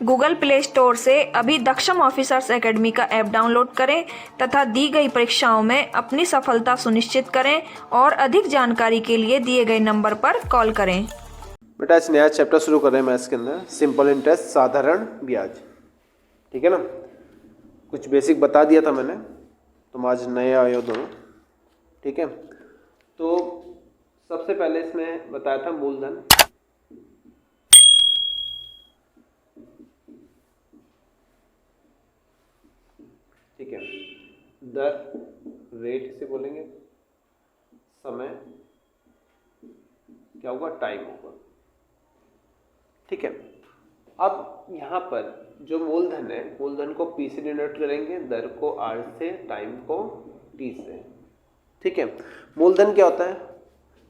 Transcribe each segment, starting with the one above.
Google play store से अभी दक्षम officers academy का ऐप डाउनलोड करें तथा दी गई परीक्षाओं में अपनी सफलता सुनिश्चित करें और अधिक जानकारी के लिए दिए गए नंबर पर कॉल करें। बेटा आज नया चैप्टर शुरू कर रहे हैं मैथ्स के अंदर, सिंपल इंटरेस्ट, साधारण ब्याज। ठीक है ना, कुछ बेसिक बता दिया था मैंने, तुम आज नए आए हो दोनों। ठीक है, तो सबसे पहले इसमें बताया था मूलधन। ठीक है, दर, रेट इसे बोलेंगे, समय क्या होगा, टाइम होगा। ठीक है, अब यहाँ पर जो मूलधन है, मूलधन को P से डिनोट करेंगे, दर को R से, टाइम को T से। ठीक है, मूलधन क्या होता है,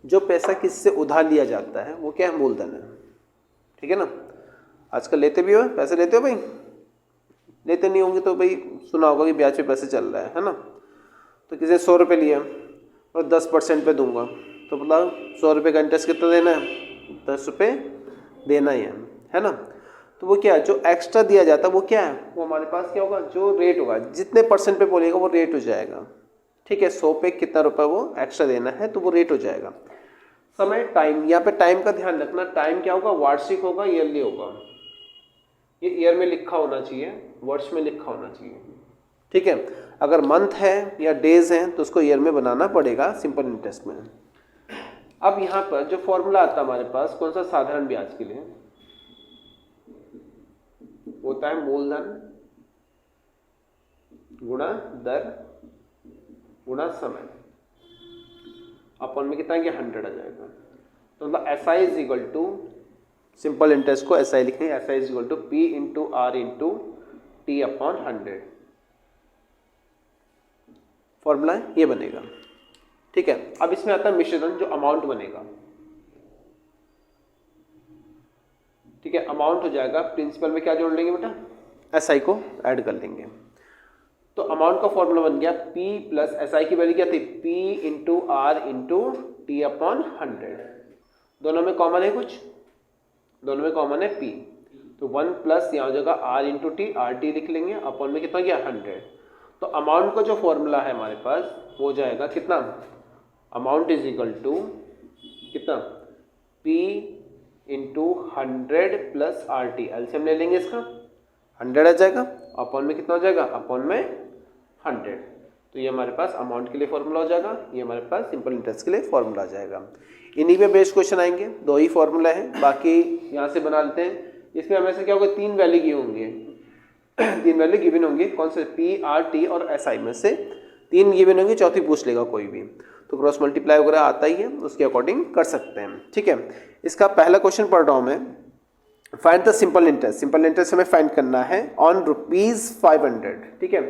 जो पैसा किससे उधार लिया जाता है वो क्या है, मूलधन है। ठीक है ना, आजकल लेते भी हो, पैसे लेते हो भाई, लेते नहीं होंगे तो भाई सुना होगा कि ब्याज पे पैसे चल रहा है ना। तो किसी ने 100 रुपये लिया और 10% पे दूंगा, तो मतलब 100 रुपये का इंटरेस्ट कितना देना है, 10 रुपये देना ही है ना। तो वो क्या है, जो एक्स्ट्रा दिया जाता है वो क्या है, वो हमारे पास क्या होगा, जो रेट होगा, जितने परसेंट पे बोलेगा वो रेट हो जाएगा। ठीक है, 100 पे कितना रुपये वो एक्स्ट्रा देना है तो वो रेट हो जाएगा। समय, टाइम, यहाँ पे टाइम का ध्यान रखना, टाइम क्या होगा, वार्षिक होगा, ईयरली होगा। ये ईयर में लिखा होना चाहिए, वर्ष में लिखा होना चाहिए। ठीक है, अगर मंथ है या डेज हैं तो उसको ईयर में बनाना पड़ेगा सिंपल इंटरेस्ट में। अब यहाँ पर जो फॉर्मूला आता है हमारे पास, कौन सा, साधारण ब्याज के लिए होता है मूलधन गुणा दर गुणा समय, अपन में कितना गया, 100 आ जाएगा। तो मतलब SI is equal to, simple interest को SI लिखेंगे, SI is equal to P into R into T upon 100। Formula ये बनेगा। ठीक है, अब इसमें आता है मिश्रण, जो अमाउंट बनेगा। ठीक है, अमाउंट हो जाएगा, प्रिंसिपल में क्या जोड़ लेंगे बेटा, SI को ऐड कर लेंगे। तो अमाउंट का फॉर्मूला बन गया P प्लस SI की वैल्यू क्या थी, P into R into T upon 100। दोनों में कॉमन है कुछ, दोनों में कॉमन है P, तो 1 प्लस यहाँ हो जाएगा R इंटू टी, RT लिख लेंगे, अपॉन में कितना गया, 100। तो अमाउंट का जो फॉर्मूला है हमारे पास वो हो जाएगा कितना, अमाउंट इज इक्वल टू कितना, P into 100 plus RT, LCM ले लेंगे इसका, 100 आ जाएगा, अपॉन में कितना हो जाएगा, अपॉन में 100। तो ये हमारे पास अमाउंट के लिए फॉर्मूला हो जाएगा, ये हमारे पास सिंपल इंटरेस्ट के लिए फॉर्मूला आ जाएगा। इन्हीं पे बेस्ड क्वेश्चन आएंगे, 2 ही फॉर्मूला है, बाकी यहाँ से बना लेते हैं। इसमें हमें से क्या होगा, 3 वैल्यू गिवन होंगे 3 वैल्यू गिवन होंगी, कौन से, P, R, T और SI में से 3 गिवन होंगी, चौथी पूछ लेगा कोई भी, तो क्रॉस मल्टीप्लाई वगैरह आता ही है, उसके अकॉर्डिंग कर सकते हैं। ठीक है, इसका पहला क्वेश्चन पढ़ रहा हूँ मैं, find the simple interest. Simple interest हमें फाइंड करना है ऑन ₹500। ठीक है,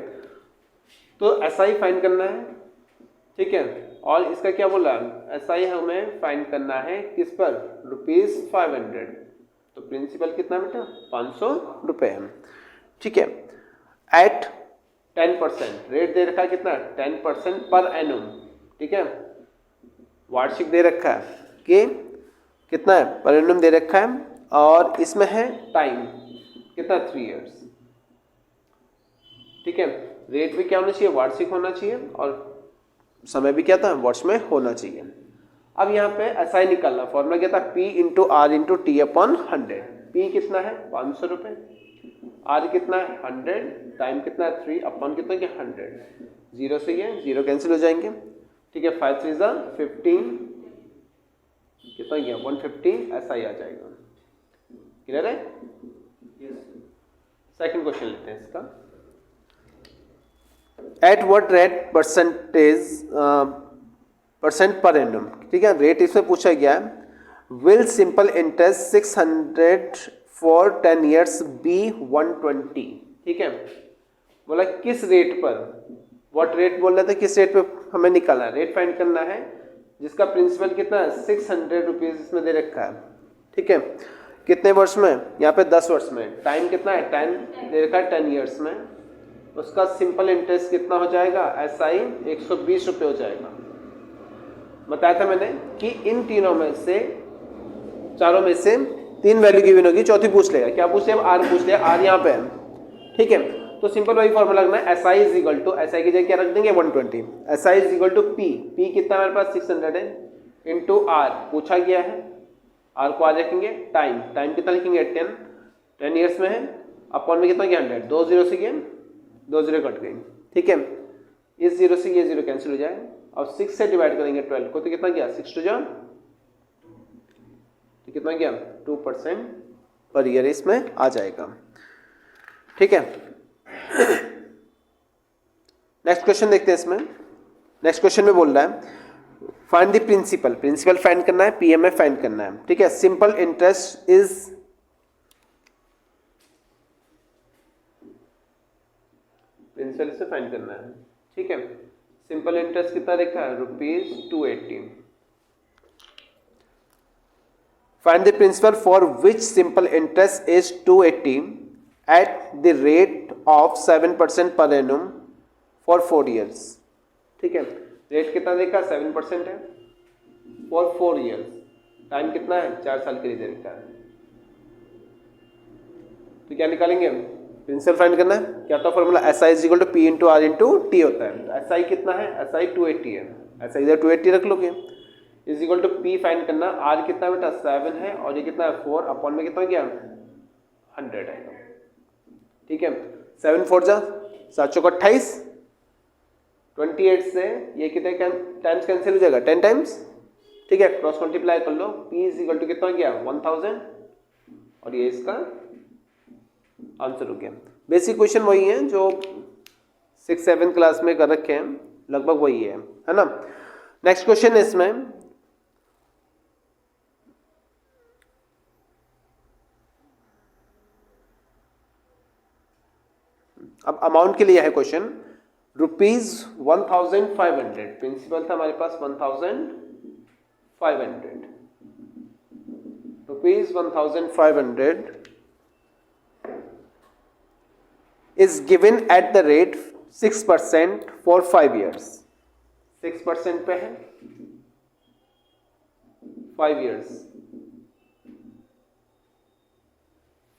तो SI फाइंड करना है। ठीक है, और इसका क्या बोला, SI हमें फाइंड करना है किस पर, ₹500। तो प्रिंसिपल कितना बेटा, 500 रुपये है। ठीक है, एट 10%, रेट दे रखा है कितना, 10% पर एनुम। ठीक है, वार्षिक दे रखा है कि कितना है, पर एनुम दे रखा है, और इसमें है टाइम कितना, 3 इयर्स। ठीक है, रेट भी क्या होना चाहिए, वार्षिक होना चाहिए, और समय भी क्या था, वर्ष में होना चाहिए। अब यहाँ पे SI निकालना, फॉर्मूला क्या था, P into R into T upon 100। P कितना है, 500 रुपये, R कितना है, 100, टाइम कितना है, 3, अपॉन कितना है, 100। 0 से ये 0 कैंसिल हो जाएंगे। ठीक है, 5 3 15, कितना गया, 150 SI आ जाएगा। क्लियर है। सेकंड क्वेश्चन लेते हैं इसका, एट व्हाट रेट परसेंट पर एनम। ठीक है, रेट इसमें पूछा गया है, will simple interest 600 for 10 years be 120। ठीक है, बोला किस रेट पर, व्हाट रेट बोल रहे थे, किस रेट पे हमें निकालना है, रेट फाइंड करना है, जिसका प्रिंसिपल कितना है, 600 रुपीज इसमें दे रखा है। ठीक है, कितने वर्ष में, यहाँ पे 10 वर्ष में, टाइम कितना है, 10 दे रखा है, 10 ईयर्स में, उसका सिंपल इंटरेस्ट कितना हो जाएगा, SI 120 रुपये हो जाएगा। बताया था मैंने कि इन तीनों में से, चारों में से 3 वैल्यू गिवन होगी, चौथी पूछ लेगा। क्या पूछ लिया? आर पूछ लिया, आर यहाँ पे है, ठीक है। तो सिंपल वही फॉर्मूला लगना है, S I is equal to, S I की जगह क्या रख देंगे 120, S I is equal to P, P कितना हमारे पास 600 है, इंटू आर पूछा गया है, आर को आर रखेंगे, टाइम, टाइम कितना लिखेंगे 10 ईयर्स में है, अपॉन में कितना गया 100, 2 जीरो से गया, 2 जीरो कट गई, ठीक है। इस जीरो से ये जीरो कैंसिल हो जाए, अब 6 से डिवाइड करेंगे 12 को तो कितना गया 6 टू जा, तो कितना गया 2% पर ईयर इसमें आ जाएगा, ठीक है। नेक्स्ट क्वेश्चन देखते हैं इसमें। नेक्स्ट क्वेश्चन में बोल रहा है find the principal, principal find करना है, पीएमएफ फाइंड करना है, ठीक है। सिंपल इंटरेस्ट इज, प्रिंसिपल से फाइंड करना है, ठीक है। सिंपल इंटरेस्ट कितना देखा है ₹280। Find the principal for which simple interest is 280 at the rate of 7% per annum for 4 years, ठीक है। रेट कितना देखा 7% है for 4 years, टाइम कितना है 4 साल के लिए दे रखा है। तो क्या निकालेंगे हम, प्रिंसिपल फाइंड करना है, क्या होता है formula, S I is equal to P into R into T होता है। तो एस आई कितना है, एस आई 280 है, एस आई इधर 280 रख लोगे, is equal to P find करना, आर कितना बेटा 7 है और ये कितना है 4, अपॉन में कितना गया 100 है, ठीक है। 7 4 जा 7 चौक 28, 28 से ये कितने टाइम्स कैंसिल हो जाएगा 10 टाइम्स, ठीक है। क्रॉस मल्टीप्लाई कर लो, P इज इक्वल टू कितना गया 1000 और ये इसका आंसर हो गया। बेसिक क्वेश्चन वही है जो 6-7 क्लास में कर रखे हैं, लगभग वही है ना। नेक्स्ट क्वेश्चन है इसमें, अब अमाउंट के लिए है क्वेश्चन, ₹1500, प्रिंसिपल था हमारे पास 1500, ₹1500 is given at the rate 6% for 5 years, 6% पे है 5 years,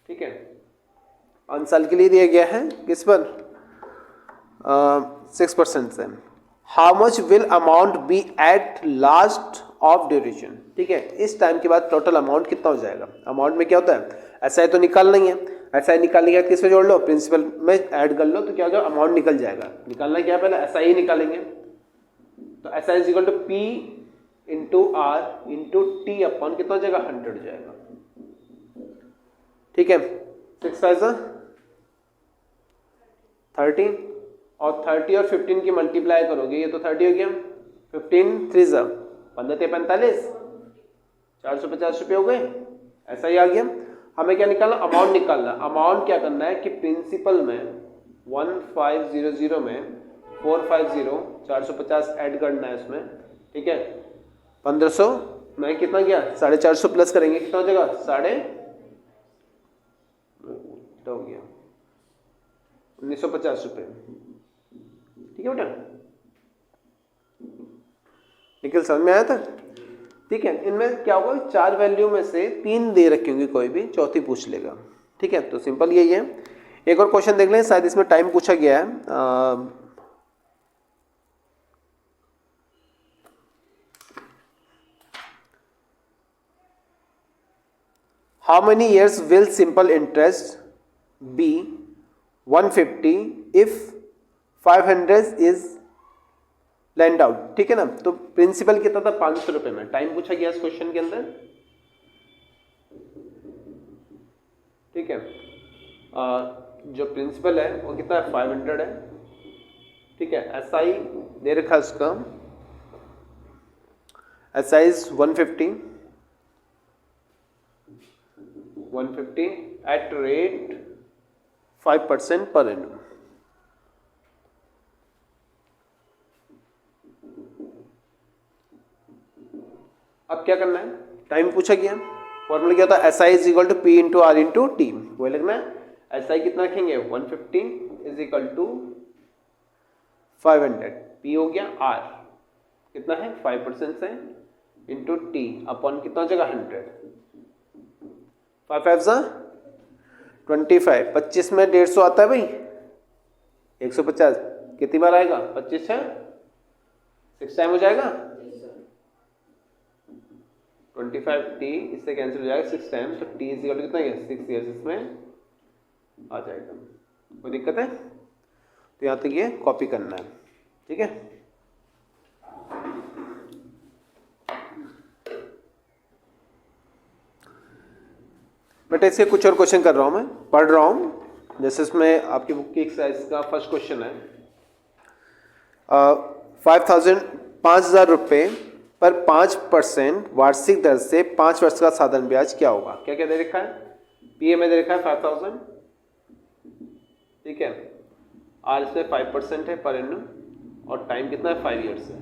ठीक है। 5 साल के लिए दिया गया है, किस पर 6% से। How much will amount be at last of duration, ठीक है। इस टाइम के बाद टोटल अमाउंट कितना हो जाएगा। अमाउंट में क्या होता है, एसआई तो निकालना ही है, एसआई निकालने के बाद किस में जोड़ लो, प्रिंसिपल में ऐड कर लो, तो क्या होगा अमाउंट निकल जाएगा। निकालना क्या है, पहले एसआई ही निकालेंगे, तो SI is equal to P into R into T upon कितना हो जाएगा 100 हो जाएगा, ठीक है। 6 5 13 और 30 और 15 की मल्टीप्लाई करोगे, ये तो 30 हो गया, 15 3 15 45, 450 रुपये हो गए, ऐसा ही आ गया। हमें क्या निकालना, अमाउंट निकालना। अमाउंट क्या करना है कि प्रिंसिपल में 1500 में 450 450 ऐड करना है उसमें, ठीक है। 1500 में कितना गया 450 प्लस करेंगे, कितना हो जाएगा हो गया 1950 रुपये, ठीक है बेटा। निकल समझ में आया था, ठीक है। इनमें क्या होगा, 4 वैल्यू में से 3 दे रखी होंगी, कोई भी चौथी पूछ लेगा, ठीक है। तो सिंपल यही है। एक और क्वेश्चन देख लें, शायद इसमें टाइम पूछा गया है। How many years will simple interest be 150 if 500 is lend out, ठीक है ना। तो प्रिंसिपल कितना था 500 रुपए में, टाइम पूछा गया इस क्वेश्चन के अंदर, ठीक है। जो प्रिंसिपल है वो कितना है 500 है, ठीक है। एसआई दे रखा उसका, SI is 150 at rate 5% per annum. अब क्या करना है, टाइम पूछा गया, फॉर्मूला क्या होता है, S I is equal to P into R into T, वही लगना है। एस आई कितना रखेंगे 150 इज इक्वल टू 500, पी हो गया आर कितना है 5% से इंटू टी अपॉन कितना हो जाएगा 100, 5 5 25, 25 में 150 आता है भाई, 150 कितनी बार आएगा, 25 है 6 टाइम हो जाएगा, 25t इससे कैंसिल हो जाएगा 6 टाइम, तो t इज इक्वल टू कितना है 6 ईयर्स इसमें आ जाएगा। कोई दिक्कत है? तो यहाँ तक ये कॉपी करना है, ठीक है। बेटा इसके कुछ और क्वेश्चन कर रहा हूँ, मैं पढ़ रहा हूँ। जैसे इसमें आपकी बुक की एक्सरसाइज का फर्स्ट क्वेश्चन है, 5,000 रुपये पर 5% वार्षिक दर से 5 वर्ष का साधारण ब्याज क्या होगा। क्या क्या दे रखा है, पीए में दे रखा है 5,000, ठीक है, आर इसमें 5% है पर एनम, और टाइम कितना है 5 ईयर्स है।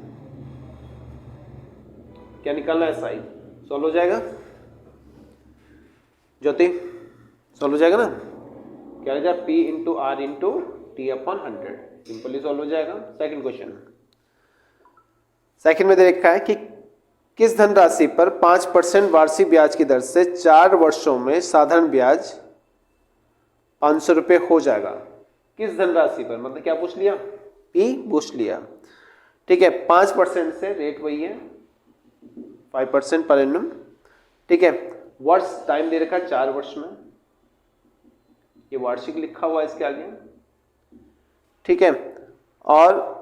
क्या निकालना है, एसआई सॉल्व हो जाएगा, ज्योति सॉल्व हो जाएगा ना। क्या हो जाएगा, P into R into T upon 100, simply solve हो जाएगा। सेकंड क्वेश्चन, सेकंड में दे रखा है कि किस धनराशि पर 5% वार्षिक ब्याज की दर से 4 वर्षों में साधारण ब्याज 500 रुपये हो जाएगा। किस धनराशि पर, मतलब क्या पूछ लिया, पी पूछ लिया, ठीक है। 5% से रेट वही है 5% पर एनम, ठीक है। वर्ष टाइम दे रखा है 4 वर्ष में, ये वार्षिक लिखा हुआ है इसके आगे, ठीक है। और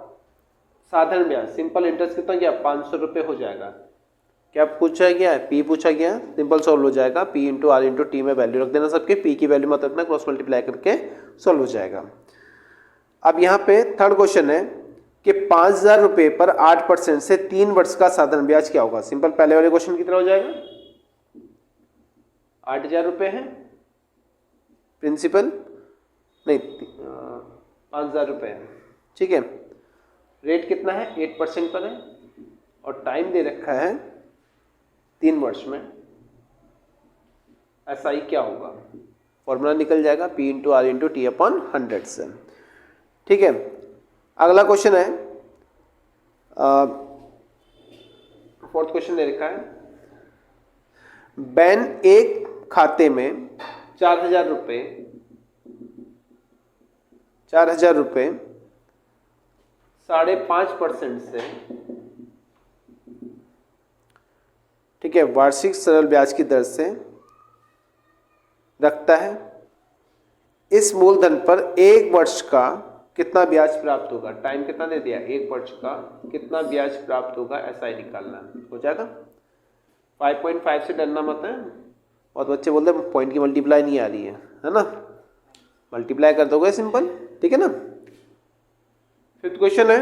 साधारण ब्याज सिंपल इंटरेस्ट कितना गया 500 रुपये हो जाएगा। क्या पूछा गया है, पी पूछा गया, सिंपल सॉल्व हो जाएगा। P into R into T में वैल्यू रख देना सबके, पी की वैल्यू मत रखना, क्रॉस मल्टीप्लाई करके सॉल्व हो जाएगा। अब यहाँ पे थर्ड क्वेश्चन है कि 5,000 रुपये पर 8% से 3 वर्ष का साधारण ब्याज क्या होगा। सिंपल पहले वाले क्वेश्चन की तरह हो जाएगा, 8,000 रुपये है प्रिंसिपल, नहीं 5,000 रुपये है, ठीक है। रेट कितना है 8% पर है, और टाइम दे रखा है 3 वर्ष में। एसआई क्या होगा, फॉर्मूला निकल जाएगा P into R into T upon 100 से, ठीक है। अगला क्वेश्चन है, फोर्थ क्वेश्चन दे रखा है, बैन एक खाते में 4,000 रुपये 5.5% से, ठीक है, वार्षिक सरल ब्याज की दर से रखता है। इस मूलधन पर 1 वर्ष का कितना ब्याज प्राप्त होगा। टाइम कितना दे दिया, 1 वर्ष का कितना ब्याज प्राप्त होगा, ऐसा ही निकालना हो जाएगा। 5.5 से डरना मत है, बहुत बच्चे बोलते हैं पॉइंट की मल्टीप्लाई नहीं आ रही है ना, मल्टीप्लाई कर दोगे सिंपल, ठीक है ना। फिफ्थ क्वेश्चन है,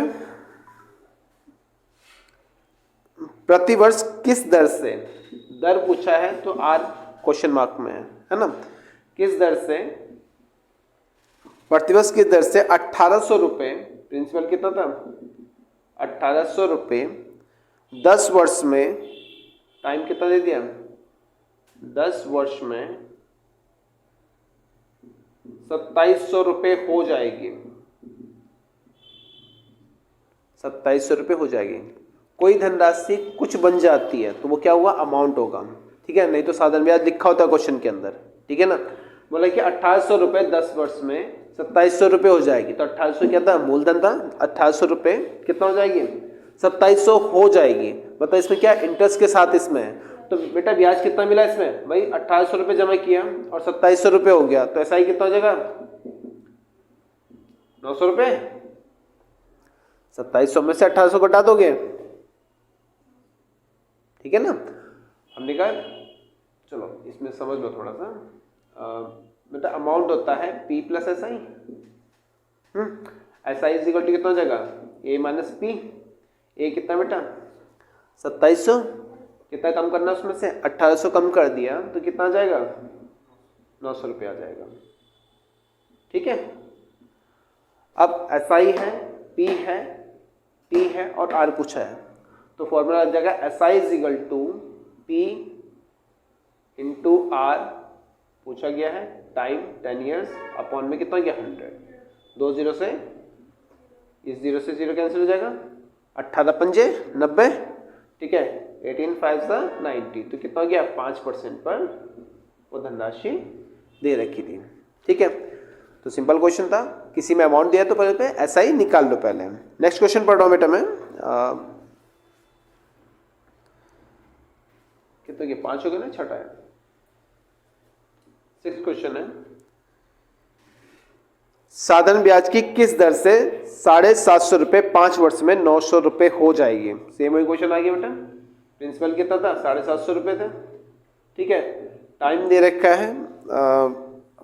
प्रतिवर्ष किस दर से, दर पूछा है तो आर क्वेश्चन मार्क में है ना, किस दर से, प्रतिवर्ष किस दर से 1,800 रुपये, प्रिंसिपल कितना था 1,800 रुपये 10 वर्ष में, टाइम कितना दे दिया 10 वर्ष में 2,700 रुपये हो जाएगी, 2,700 रुपये हो जाएगी। कोई धनराशि कुछ बन जाती है तो वो क्या हुआ, अमाउंट होगा, ठीक है, नहीं तो साधारण ब्याज लिखा होता है क्वेश्चन के अंदर, ठीक है ना। बोला कि 1,800 रुपये 10 वर्ष में 2,700 रुपये हो जाएगी, तो 1,800 क्या था, मूलधन था, 1,800 रुपये कितना हो जाएगी 2,700 हो जाएगी। मतलब इसमें क्या इंटरेस्ट के साथ इसमें, तो बेटा ब्याज कितना मिला इसमें भाई, 1,800 रुपये जमा किया और 2,700 रुपये हो गया, तो ऐसा ही कितना हो जाएगा 900 रुपये। 2,700 में से 1,800 घटा दोगे, ठीक है ना। हमने कहा चलो इसमें समझ लो थोड़ा सा, बेटा अमाउंट होता है P plus S I, S I is equal to कितना हो जाएगा A माइनस पी। ए कितना बेटा 2,700, कितना कम करना उसमें से 1,800 कम कर दिया तो कितना आ जाएगा 900 रुपये आ जाएगा, ठीक है। अब एस आई है, पी है, टी है और आर पूछा है, तो फॉर्मूला आ जाएगा S I is equal to P into R, पूछा गया है टाइम 10 ईयर्स अपॉन में कितना गया 100, 2 जीरो से, इस जीरो से जीरो कैंसिल हो जाएगा, 18 पंजे 90, ठीक है, 18 5 90, तो कितना हो गया 5% पर वो धनराशि दे रखी थी। ठीक है, तो सिंपल क्वेश्चन था, किसी में अमाउंट दिया तो पहले एसआई निकाल लो पहले। नेक्स्ट क्वेश्चन पढ़ रहा हूँ बेटा मैं, कितने के 5 हो गए ना, छठा है। 6th क्वेश्चन है, साधन ब्याज की किस दर से 750 रुपये 5 वर्ष में 900 रुपये हो जाएगी। सेम वही क्वेश्चन आ गया बेटा, प्रिंसिपल कितना था, 750 रुपये थे। ठीक है, टाइम दे रखा है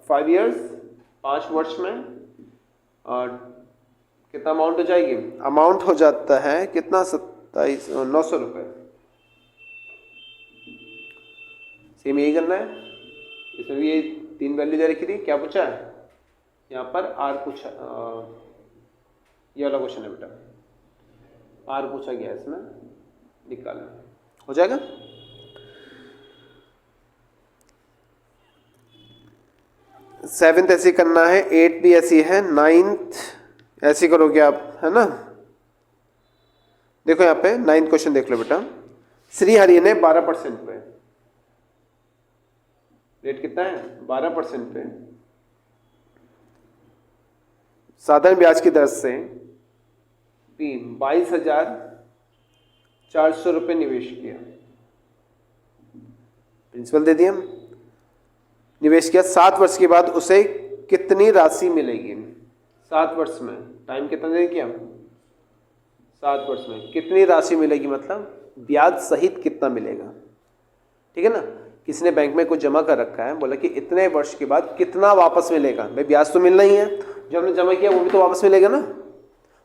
5 इयर्स, 5 वर्ष में, और कितना अमाउंट हो जाएगी, अमाउंट हो जाता है कितना, 900 रुपये। सेम यही करना है, इसमें भी ये 3 वैल्यू दे रखी थी। क्या पूछा है यहाँ पर, आर पूछा, ये वाला क्वेश्चन है बेटा, आर पूछा गया, इसमें निकालना हो जाएगा। सेवेंथ ऐसी करना है, 8 भी ऐसी है, 9th ऐसी करोगे आप, है ना। देखो यहाँ पे 9th क्वेश्चन देख लो बेटा, श्री हरि ने 12% पे, रेट कितना है 12% पे, साधारण ब्याज की दर से 22,400 रुपये निवेश किया, प्रिंसिपल दे दिया, निवेश किया। 7 वर्ष के बाद उसे कितनी राशि मिलेगी, 7 वर्ष में, टाइम कितना दे किया, 7 वर्ष में कितनी राशि मिलेगी, मतलब ब्याज सहित कितना मिलेगा। ठीक है ना, किसी ने बैंक में कुछ जमा कर रखा है, बोला कि इतने वर्ष के बाद कितना वापस मिलेगा, भाई ब्याज तो मिलना ही है, जो हमने जमा किया वो भी तो वापस मिलेगा ना।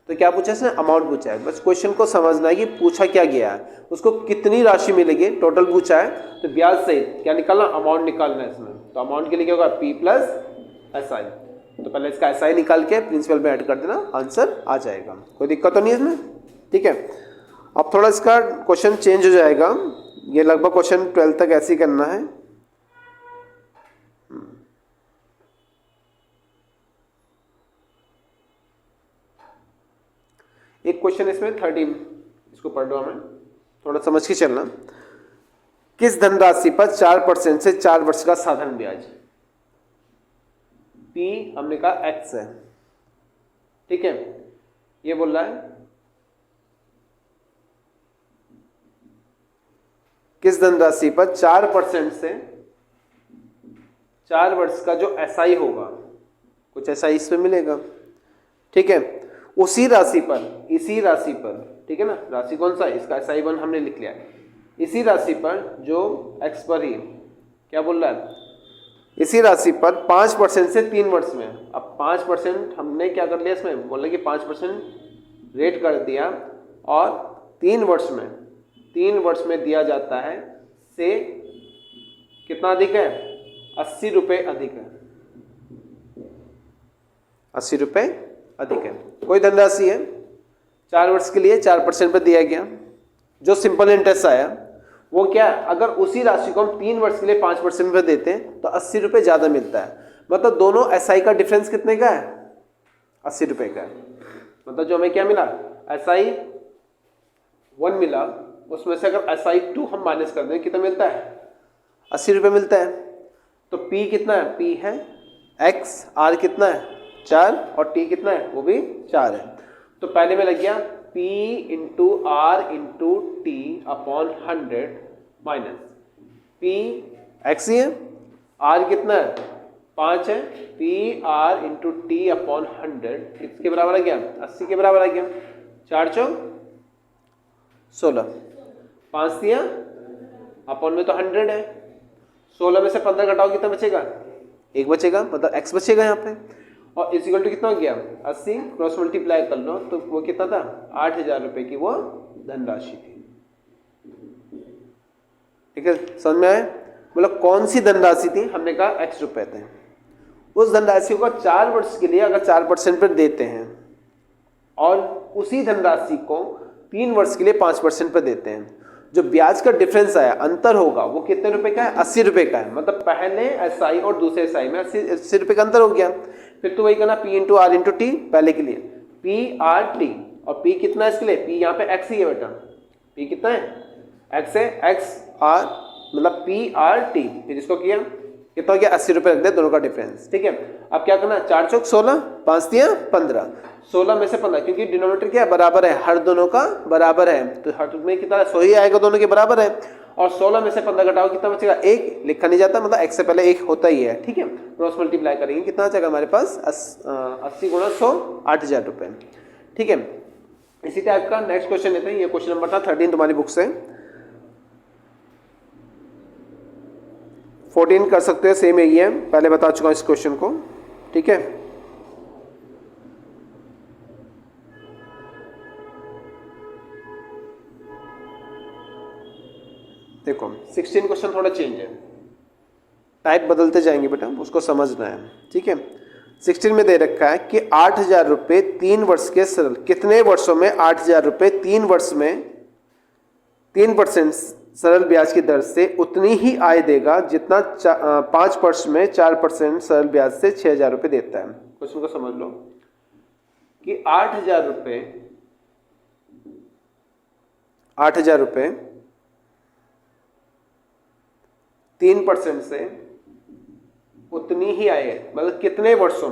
तो क्या पूछा इसने, अमाउंट पूछा है। बस क्वेश्चन को समझना है कि पूछा क्या गया है, उसको कितनी राशि मिलेगी, टोटल पूछा है, तो ब्याज सहित क्या निकालना, अमाउंट निकालना है इसमें। तो अमाउंट के लिए क्या होगा, P प्लस SI, तो पहले इसका SI निकाल के प्रिंसिपल में ऐड कर देना, आंसर आ जाएगा, कोई दिक्कत तो नहीं है इसमें। ठीक है, अब थोड़ा इसका क्वेश्चन चेंज हो जाएगा, ये लगभग क्वेश्चन 12 तक ऐसे ही करना है। एक क्वेश्चन इसमें 13, इसको पढ़ लो हमें, थोड़ा समझ के चलना। किस धनराशि पर 4% से 4 वर्ष का साधारण ब्याज, P हमने कहा X है। ठीक है, ये बोल रहा है किस धनराशि पर 4% से 4 वर्ष का जो SI होगा, कुछ SI इसमें मिलेगा। ठीक है, उसी राशि पर, इसी राशि पर, ठीक है ना, राशि कौन सा है, इसका SI1 हमने लिख लिया है, इसी राशि पर जो X पर ही क्या बोल रहा है, इसी राशि पर 5% से 3 वर्ष में। अब 5% हमने क्या कर लिया इसमें, बोला कि 5% रेट कर दिया, और 3 वर्ष में दिया जाता है से कितना अधिक है, 80 रुपये अधिक है, 80 रुपये अधिक है। कोई धनराशि है 4 वर्ष के लिए 4% पर दिया गया, जो सिंपल इंटरेस्ट आया वो क्या, अगर उसी राशि को हम 3 वर्ष के लिए 5% पर देते हैं तो 80 रुपये ज़्यादा मिलता है। मतलब दोनों SI का डिफरेंस कितने का है, 80 रुपये का है। मतलब जो हमें क्या मिला, SI1 मिला, उसमें से अगर SI2 हम माइनस कर दें कितना मिलता है, 80 रुपये मिलता है। तो P कितना है, P है X, R कितना है 4, और T कितना है, वो भी 4 है। तो पहले में लग गया P into R into T upon 100 minus P X ही है, R कितना है 5 है, P R into T upon 100 किसके बराबर आ गया, 80 के बराबर आ गया। 4 चौक 16, 5 दिया अपॉन में तो 100 है, 16 में से 15 घटाओ कितना बचेगा, 1 बचेगा, मतलब X बचेगा यहाँ पे। और इस इक्वल टू कितना हो गया, 80, क्रॉस मल्टीप्लाई कर लो तो वो कितना था, 8,000 रुपये की वो धनराशि थी। ठीक है, समझ में आया, मतलब कौन सी धनराशि थी, हमने कहा X रुपए थे। उस धनराशि को 4 वर्ष के लिए अगर 4% पर देते हैं, और उसी धनराशि को 3 वर्ष के लिए 5% पर देते हैं, जो ब्याज का डिफरेंस आया, अंतर होगा, वो कितने रुपए का है, 80 रुपये का है। मतलब पहले SI और दूसरे SI में 80 रुपये का अंतर हो गया। फिर तो वही करना P into R into T, पहले के लिए P R T, और P कितना है इसके लिए, P यहाँ पे X ही है बेटा, P कितना है X है, X R मतलब P R T। फिर इसको किया, कितना हो गया 80 रुपये रख दे दोनों का डिफरेंस। ठीक है, अब क्या करना, 4 चौक 16, 5 दिया 15, 16 में से 15, क्योंकि डिनोमिनेटर क्या है, बराबर है, हर दोनों का बराबर है, तो हर में कितना 100 ही आएगा, दोनों के बराबर है। और 16 में से 15 घटाओ कितना बचेगा, 1 लिखा नहीं जाता, मतलब 1 से पहले 1 होता ही है। ठीक है, क्रॉस मल्टीप्लाई करेंगे कितना बचेगा हमारे पास 80 गुणा 100 8000 रुपये। ठीक है, इसी टाइप का नेक्स्ट क्वेश्चन लेते हैं। ये क्वेश्चन नंबर था 13 तुम्हारी बुक से। 14 कर सकते हैं, सेम यही है, पहले बता चुका हूं इस क्वेश्चन को। ठीक है, देखो 16 क्वेश्चन थोड़ा चेंज है, टाइप बदलते जाएंगे बेटा, उसको समझना है। ठीक है, 16 में दे रखा है कि 8000 रुपये 3 वर्ष के सरल, कितने वर्षों में 8000 रुपये 3 वर्ष में 3% सरल ब्याज की दर से उतनी ही आय देगा जितना 5 वर्ष में 4% सरल ब्याज से 6000 रुपये देता है। क्वेश्चन को समझ लो कि 8000 रुपये 3% से उतनी ही आय है, मतलब कितने वर्षों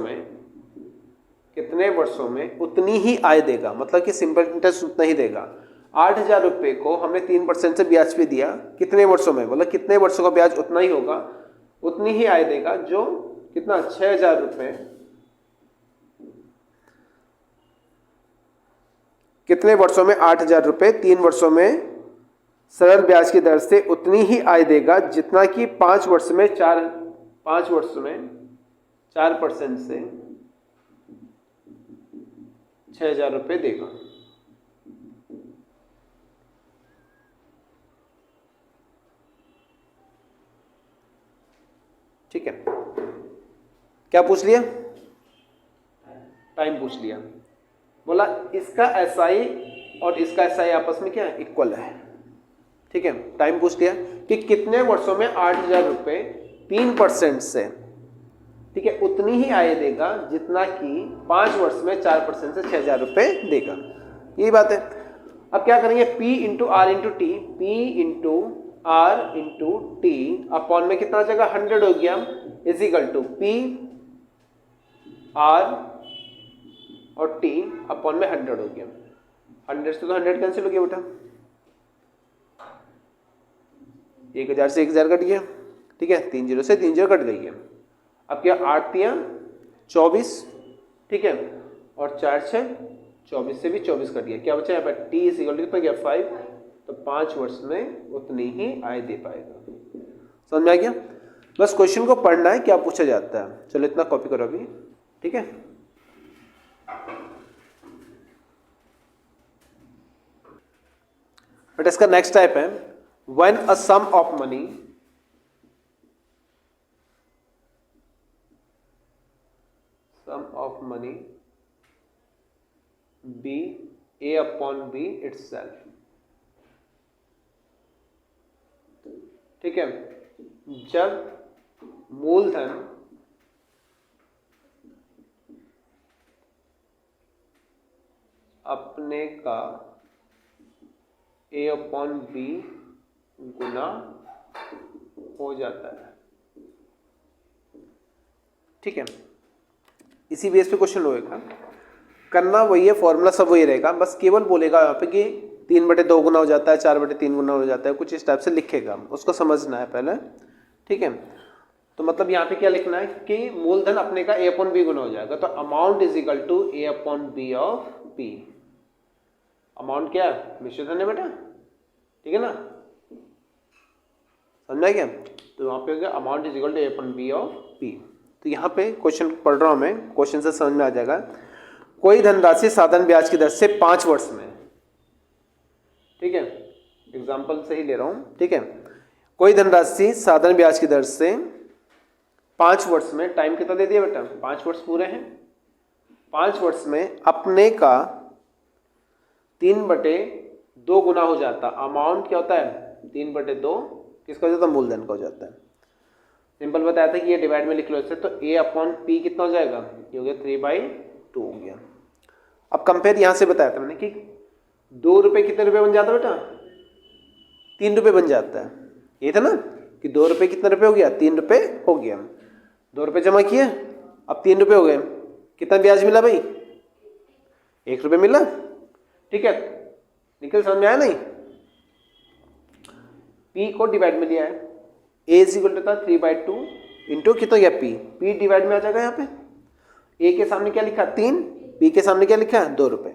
में उतनी ही आय देगा, मतलब कि सिंपल इंटरेस्ट उतना ही देगा। 8000 रुपये को हमने 3% से ब्याज पे दिया, कितने वर्षों में, मतलब कितने वर्षों का ब्याज उतना ही होगा, उतनी ही आय देगा, जो कितना 6000 रुपये, कितने वर्षों में 8000 रुपये 3 वर्षों में सरल ब्याज की दर से उतनी ही आय देगा जितना कि 5 वर्ष में 4% से 6000 रुपये देगा। ठीक है, क्या पूछ लिया, टाइम पूछ लिया, बोला इसका SI और इसका SI आपस में क्या है, इक्वल है। ठीक है, टाइम पूछ लिया कि कितने वर्षों में 8000 रुपये 3% से, ठीक है, उतनी ही आय देगा जितना कि 5 वर्ष में 4% से 6000 रुपये देगा, यही बात है। अब क्या करेंगे, P into R into T, P into R into T upon में कितना आ जाएगा 100 हो गया, is equal to P R और T अपॉन में 100 हो गया। 100 से तो 100 कैंसिल हो गया बेटा, 1000 से 1000 कट गया। ठीक है, 3 0 से 3 0 कट गई है। अब क्या 8 3 24, ठीक है, और 4 6 24 से भी 24 कट गया, क्या बचा यहाँ पर T इज इक्वल टू कितना गया 5, तो 5 वर्ष में उतनी ही आय दे पाएगा। समझ में आ गया, बस क्वेश्चन को पढ़ना है क्या पूछा जाता है। चलो इतना कॉपी करो अभी। ठीक है, बट इसका नेक्स्ट टाइप है, when a sum of money be A upon B itself। ठीक है, जब मूलधन अपने का A अपॉन B गुना हो जाता है। ठीक है, इसी बेस पे क्वेश्चन होगा, करना वही है, फॉर्मूला सब वही रहेगा, बस केवल बोलेगा यहाँ पे कि 3/2 गुना हो जाता है, 4/3 गुना हो जाता है, कुछ इस टाइप से लिखेगा, उसको समझना है पहले। ठीक है, तो मतलब यहाँ पे क्या लिखना है कि मूलधन अपने का A अपॉन B गुना हो जाएगा, तो amount is equal to A upon B of P। Amount क्या है, मिश्रित धन है बेटा, ठीक है ना, समझा क्या, तो वहाँ पे हो गया amount is equal to A upon B of P। तो यहाँ पे क्वेश्चन पढ़ रहा हूँ मैं, क्वेश्चन से समझ में आ जाएगा, कोई धनराशि साधारण ब्याज की दर से 5 वर्ष में, ठीक है, एग्जाम्पल से ही ले रहा हूँ। ठीक है, कोई धनराशि साधारण ब्याज की दर से 5 वर्ष में, टाइम कितना दे दिया बेटा, 5 वर्ष पूरे हैं, 5 वर्ष में अपने का 3/2 गुना हो जाता। अमाउंट क्या होता है 3/2, किसका हो जाता है, मूलधन का हो जाता है। सिंपल बताया था कि ये डिवाइड में लिख लो इससे, तो A अपॉन P कितना हो जाएगा, ये हो गया 3/2 हो गया। अब कंपेयर यहां से बताया था मैंने कि 2 रुपये कितने रुपए बन जाता है बेटा, 3 रुपये बन जाता है, ये था ना कि कि 2 रुपये कितने रुपये हो गया, 3 रुपये हो गया। 2 रुपये जमा किए, अब 3 रुपये हो गए, कितना ब्याज मिला भाई, 1 रुपये मिला। ठीक है, निकल समझ में आया नहीं। P को डिवाइड में लिया है, A इज इक्वल टू था 3/2 इंटू कितना गया P, P डिवाइड में आ जाएगा। यहाँ पे A के सामने क्या लिखा 3, P के सामने क्या लिखा है 2 रुपये,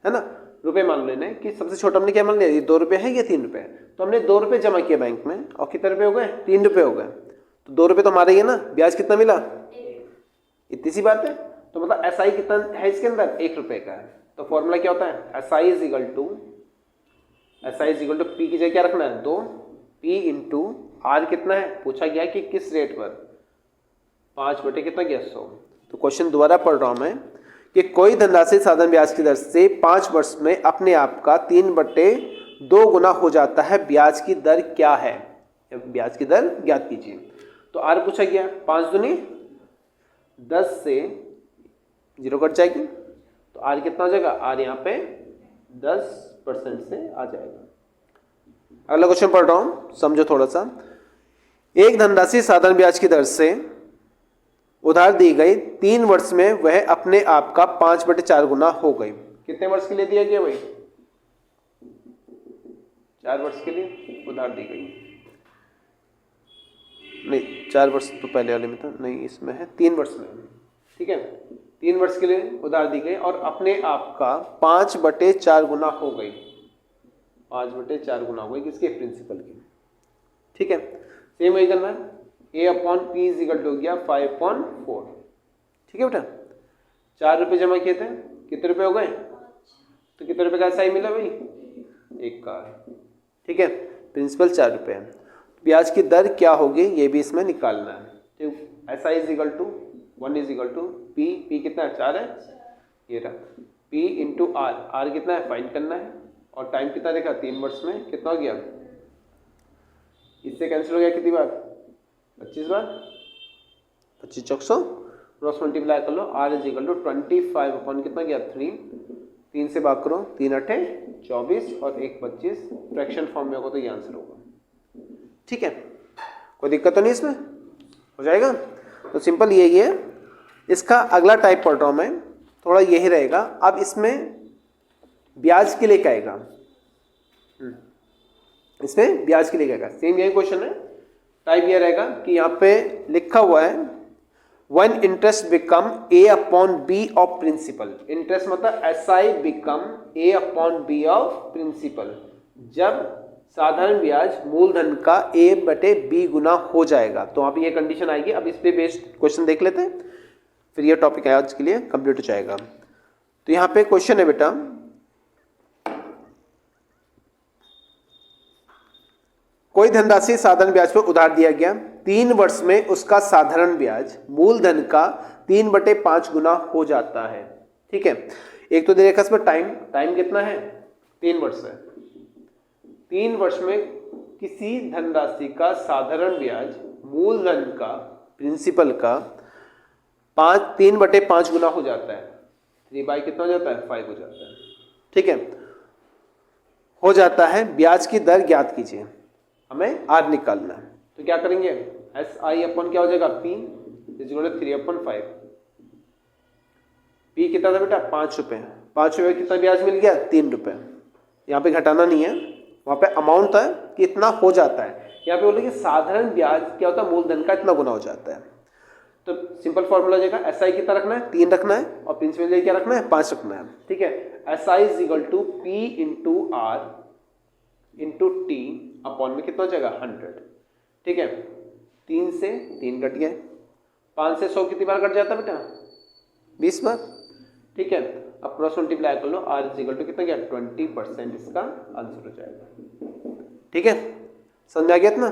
है ना। रुपये मान लेना है कि सबसे छोटा हमने क्या मान लिया, ये 2 रुपये है, ये 3 रुपये है। तो हमने 2 रुपये जमा किया बैंक में और कितने रुपये हो गए, 3 रुपये हो गए। तो 2 रुपये तो हमारे ही है ना, ब्याज कितना मिला, इतनी सी बात है। तो मतलब SI कितना है इसके अंदर, 1 रुपये का है। तो फॉर्मूला क्या होता है, SI is equal to P की जगह क्या रखना है 2, P इंटू R कितना है, पूछा गया है कि किस रेट पर, 5 बटे कितना गया 100। तो क्वेश्चन दोबारा पढ़ रहा हूं मैं कि कोई धनराशि साधारण ब्याज की दर से 5 वर्ष में अपने आप का 3/2 गुना हो जाता है, ब्याज की दर क्या है, ब्याज की दर ज्ञात कीजिए। तो R पूछा गया, 5 दूनी 10 से 0 कट जाएगी, तो R कितना हो जाएगा, R यहाँ पे 10% से आ जाएगा। अगला क्वेश्चन पढ़ रहा हूं, समझो थोड़ा सा। एक धनराशि साधारण ब्याज की दर से उधार दी गई, 3 वर्ष में वह अपने आप का 5/4 गुना हो गई। कितने वर्ष के लिए दिया गया भाई, 4 वर्ष के लिए उधार दी गई, नहीं 4 वर्ष तो पहले वाले में था, नहीं इसमें है 3 वर्ष में। ठीक है, 3 वर्ष के लिए उधार दी गई और अपने आप का 5/4 गुना हो गई, 5/4 गुना हो गई किसके, प्रिंसिपल की। ठीक है, सेम वही करना है, A/P इज इक्वल टू हो गया 5/4। ठीक है बेटा, 4 रुपये जमा किए थे, कितने रुपये हो गए, तो कितने रुपये का SI मिला भाई, 1 का। ठीक है, प्रिंसिपल 4 रुपये है, ब्याज की दर क्या होगी ये भी इसमें निकालना है। तो SI is equal to 1 is equal to P कितना है 4 है, ये रहा, P इंटू R कितना है फाइंड करना है, और टाइम कितना देखा 3 वर्ष में, कितना हो गया, इससे कैंसिल हो गया कितनी बार, 25 बार, 25 चौक 100, क्रॉस मल्टीप्लाई कर लो, R is equal to 25 upon कितना गया 3 से भाग करो, 3 8 24 और 1 25, फ्रैक्शन फॉर्म में होगा तो ये आंसर होगा। ठीक है, कोई दिक्कत तो नहीं इसमें, हो जाएगा। तो सिंपल यही है। इसका अगला टाइप पढ़ रहा हूँ मैं, थोड़ा यही रहेगा। अब इसमें ब्याज के लिए क्या आएगा, इसमें ब्याज के लिए क्या आएगा, सेम यही क्वेश्चन है। टाइप ये रहेगा कि यहाँ पे लिखा हुआ है when interest become A/B of principal, interest मतलब SI become A/B of principal, जब साधारण ब्याज मूलधन का A/B गुना हो जाएगा, तो वहाँ पे ये कंडीशन आएगी। अब इस पे बेस्ड क्वेश्चन देख लेते हैं, फिर ये टॉपिक आज के लिए कंप्लीट हो जाएगा। तो यहाँ पे क्वेश्चन है बेटा, कोई धनराशि साधारण ब्याज पर उधार दिया गया, 3 वर्ष में उसका साधारण ब्याज मूलधन का 3/5 गुना हो जाता है। ठीक है, एक तो दे रखा इसमें टाइम कितना है, 3 वर्ष है। 3 वर्ष में किसी धनराशि का साधारण ब्याज मूलधन का, प्रिंसिपल का 3/5 गुना हो जाता है। 3 कितना हो जाता है, 5 हो जाता है। ठीक है, हो जाता है, ब्याज की दर ज्ञात कीजिए, हमें R निकालना है। तो क्या करेंगे, SI अपन क्या हो जाएगा P is equal to 3/5। P कितना था बेटा 5 रुपये, 5 रुपये कितना ब्याज मिल गया 3 रुपये। यहाँ पे घटाना नहीं है, वहाँ पे अमाउंट था कि इतना हो जाता है। यहाँ पे बोले कि साधारण ब्याज क्या होता है, मूलधन का इतना गुना हो जाता है। तो सिंपल फॉर्मूला जाएगा, SI कितना रखना है 3 रखना है, और प्रिंसिपल क्या रखना है 5 रखना है। ठीक है, SI is equal to P into R into T upon में कितना हो जाएगा 100। ठीक है, 3 से 3 कट गया, 5 से 100 कितनी बार कट जाता है बेटा 20 बार। ठीक है, अब क्रॉस मल्टीप्लाई कर लो, R इज इक्वल टू कितना गया 20%, इसका आंसर हो जाएगा। ठीक है, समझ आ गया इतना।